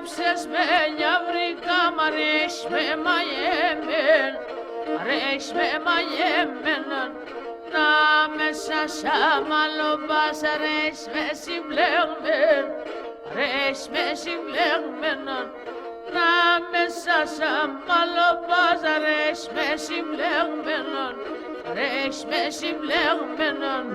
Έψες με βρήκα, μ' αρέσει με μαγεμέν, μ' αρέσει με μαγεμέν. Να μέσα σαν μαλλοπάς, αρέσει με συμπλεγμέν, αρέσει με συμπλεγμέν. Να μέσα σαν μαλλοπάς, αρέσει με συμπλεγμέν, αρέσει με συμπλεγμέν.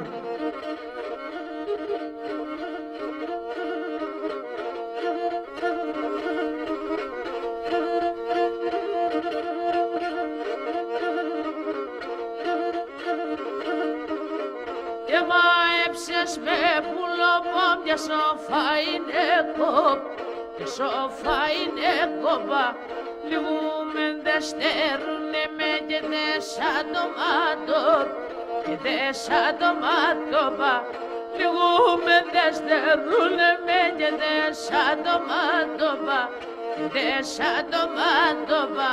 Και μαέψες με πουλοπόμ και σοφά είναι κόπ, και σοφά είναι κόπα. Λιγούμεν δε στερούνε με και δε σαν το μάτο, και δε σαν το μάτωπα. Λιγούμεν δε στερούνε με και δε σαν το μάτωπα, και δε σαν το μάτωπα.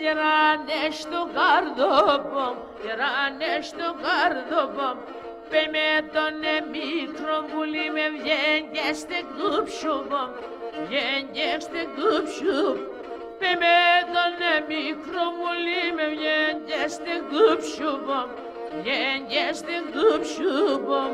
Γεράνε στο καρδόπομ, γεράνε στο καρδόπομ. Παι με τον μικρό πουλί με βγαίνει και στην κούψουμομ, βγαίνει και στην κούψουμ. Παι με τον μικρό πουλί με βγαίνει και στην κούψουμομ, βγαίνει και στην κούψουμομ.